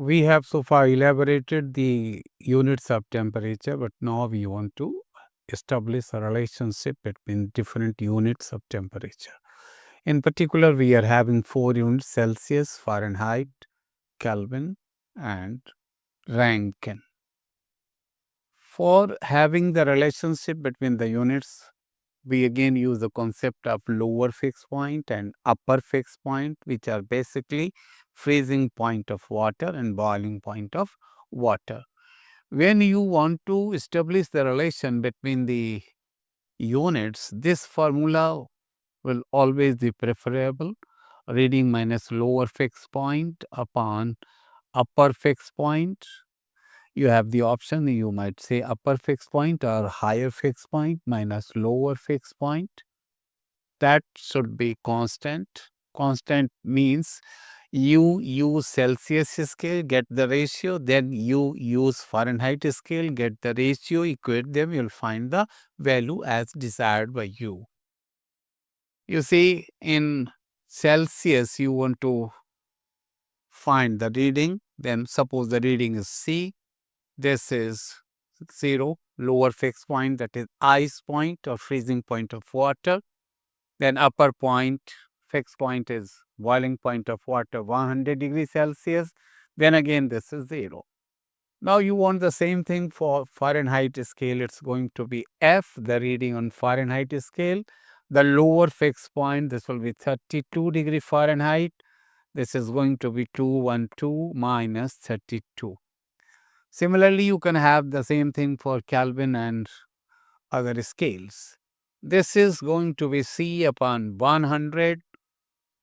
we have so far elaborated the units of temperature, but now we want to establish a relationship between different units of temperature. In particular, we are having 4 units: Celsius, Fahrenheit, Kelvin, and Rankine. For having the relationship between the units, we again use the concept of lower fixed point and upper fixed point, which are basically freezing point of water and boiling point of water. When you want to establish the relation between the units, this formula will always be preferable. Reading minus lower fixed point upon upper fixed point. You have the option, you might say upper fixed point or higher fixed point minus lower fixed point. That should be constant. Constant means you use Celsius scale, get the ratio, then you use Fahrenheit scale, get the ratio, equate them, you'll find the value as desired by you. You see, in Celsius, you want to find the reading, then suppose the reading is C, this is 0, lower fixed point, that is ice point or freezing point of water. Then upper point, fixed point is boiling point of water 100 degrees Celsius. Then again this is 0. Now you want the same thing for Fahrenheit scale. It's going to be F, the reading on Fahrenheit scale. The lower fixed point, this will be 32 degree Fahrenheit. This is going to be 212 minus 32. Similarly, you can have the same thing for Kelvin and other scales. This is going to be C upon 100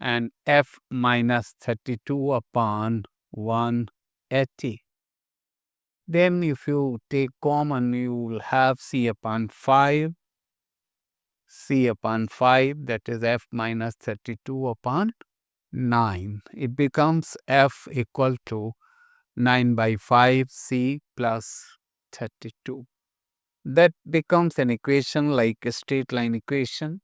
and F minus 32 upon 180. Then if you take common, you will have C upon 5, C upon 5, that is F minus 32 upon 9. It becomes F equal to 9 by 5 C plus 32. That becomes an equation like a straight line equation,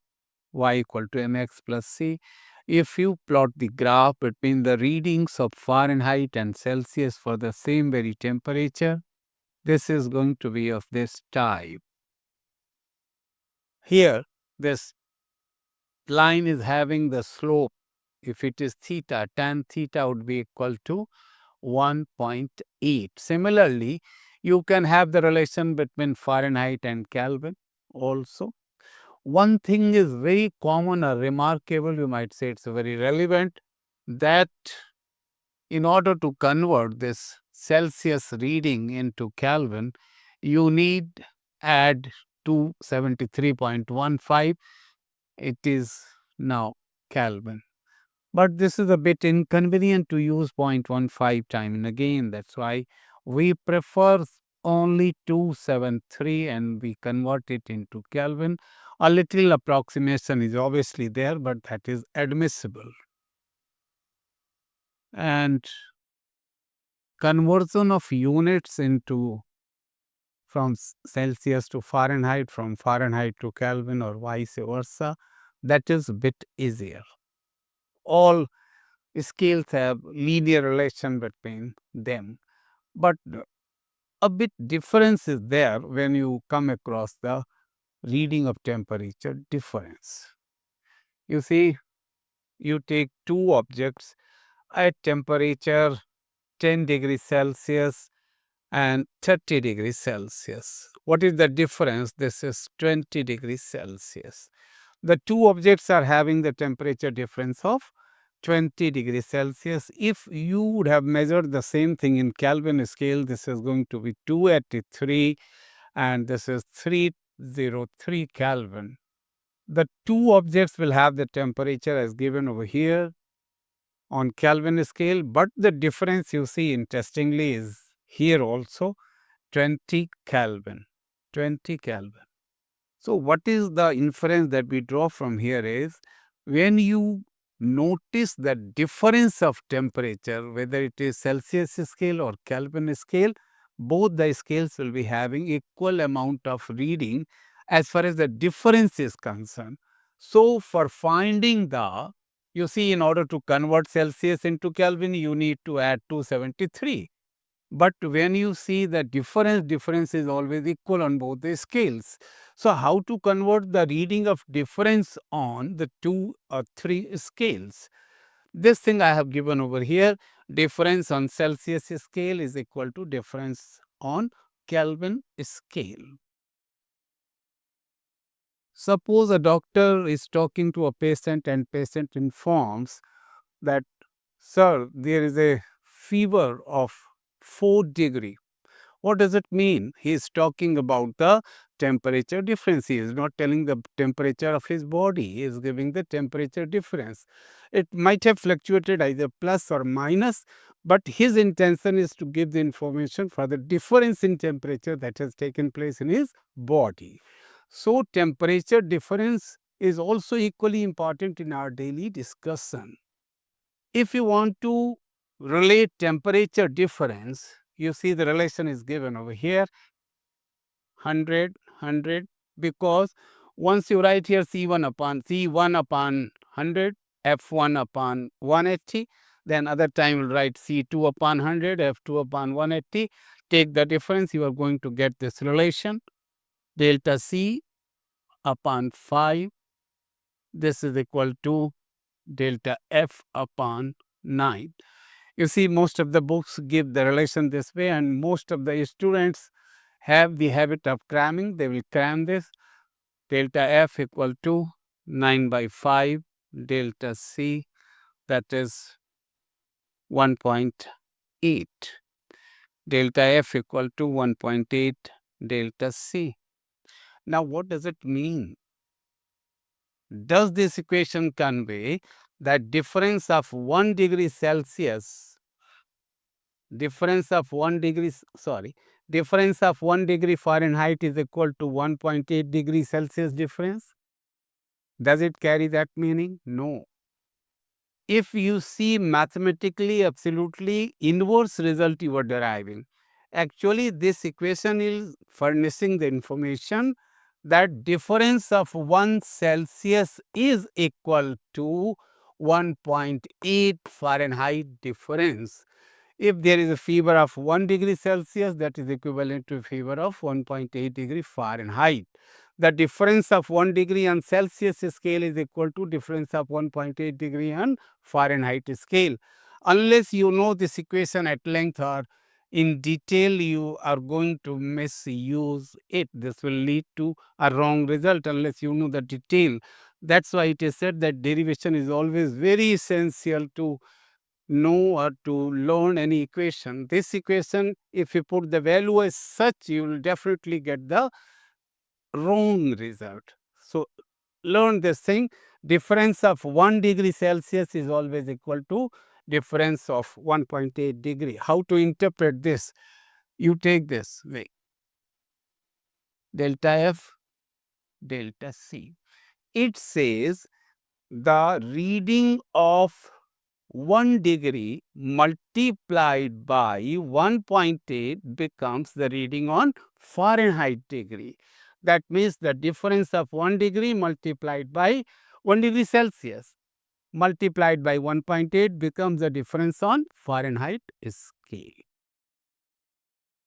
y equal to mx plus c. If you plot the graph between the readings of Fahrenheit and Celsius for the same very temperature, this is going to be of this type. Here, this line is having the slope. If it is theta, tan theta would be equal to 1.8. Similarly, you can have the relation between Fahrenheit and Kelvin also. One thing is very common or remarkable, you might say it's very relevant, that in order to convert this Celsius reading into Kelvin, you need add 273.15. It is now Kelvin. But this is a bit inconvenient to use 0.15 time and again. That's why we prefer only 273 and we convert it into Kelvin. A little approximation is obviously there, but that is admissible. And conversion of units into from Celsius to Fahrenheit, from Fahrenheit to Kelvin or vice versa, that is a bit easier. All scales have linear relation between them, but a bit difference is there when you come across the reading of temperature difference. You see, you take two objects at temperature 10 degrees Celsius and 30 degrees Celsius. What is the difference? This is 20 degrees Celsius. The two objects are having the temperature difference of 20 degrees Celsius. If you would have measured the same thing in Kelvin scale, this is going to be 283 and this is 303 Kelvin. The two objects will have the temperature as given over here on Kelvin scale, but the difference you see interestingly is here also 20 Kelvin. 20 Kelvin. So what is the inference that we draw from here is when you notice the difference of temperature, whether it is Celsius scale or Kelvin scale, both the scales will be having equal amount of reading as far as the difference is concerned. So for finding the You see, in order to convert Celsius into Kelvin, you need to add 273. But when you see the difference is always equal on both the scales. So, how to convert the reading of difference on the 2 or 3 scales? This thing I have given over here, difference on Celsius scale is equal to difference on Kelvin scale. Suppose a doctor is talking to a patient and patient informs that, sir, there is a fever of 4 degree. What does it mean? He is talking about the temperature difference. He is not telling the temperature of his body. He is giving the temperature difference. It might have fluctuated either plus or minus, but his intention is to give the information for the difference in temperature that has taken place in his body. So, temperature difference is also equally important in our daily discussion. If you want to relate temperature difference, you see the relation is given over here, 100, because once you write here C1 upon 100, F1 upon 180, then other time you will write C2 upon 100, F2 upon 180, take the difference, you are going to get this relation, delta C upon 5, this is equal to delta F upon 9. You see, most of the books give the relation this way, and most of the students have the habit of cramming. They will cram this. Delta F equal to 9 by 5, delta C, that is 1.8. Delta F equal to 1.8 delta C. Now, what does it mean? Does this equation convey that difference of 1 degree Celsius, difference of 1 degree Fahrenheit is equal to 1.8 degree Celsius difference? Does it carry that meaning? No. If you see mathematically absolutely inverse result you are deriving, actually this equation is furnishing the information that difference of 1 Celsius is equal to 1.8 Fahrenheit difference. If there is a fever of 1 degree Celsius, that is equivalent to a fever of 1.8 degree Fahrenheit. The difference of 1 degree on Celsius scale is equal to difference of 1.8 degree on Fahrenheit scale. Unless you know this equation at length or in detail, you are going to misuse it. This will lead to a wrong result unless you know the detail. That's why it is said that derivation is always very essential to know or to learn any equation. This equation, if you put the value as such, you will definitely get the wrong result. So, learn this thing, difference of 1 degree Celsius is always equal to difference of 1.8 degree. How to interpret this? You take this way, delta F, delta C. It says the reading of 1 degree multiplied by 1.8 becomes the reading on Fahrenheit degree. That means the difference of 1 degree multiplied by 1 degree Celsius multiplied by 1.8 becomes the difference on Fahrenheit scale.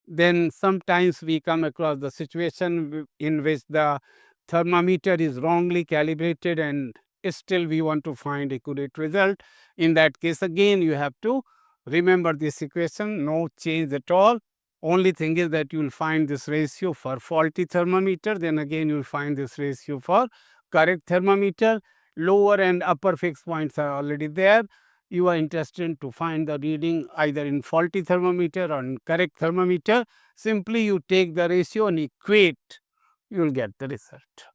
Then sometimes we come across the situation in which the thermometer is wrongly calibrated and still we want to find accurate result. In that case, again you have to remember this equation, no change at all. Only thing is that you will find this ratio for faulty thermometer, then again you will find this ratio for correct thermometer. Lower and upper fixed points are already there. You are interested to find the reading either in faulty thermometer or in correct thermometer. Simply you take the ratio and equate, you will get the result.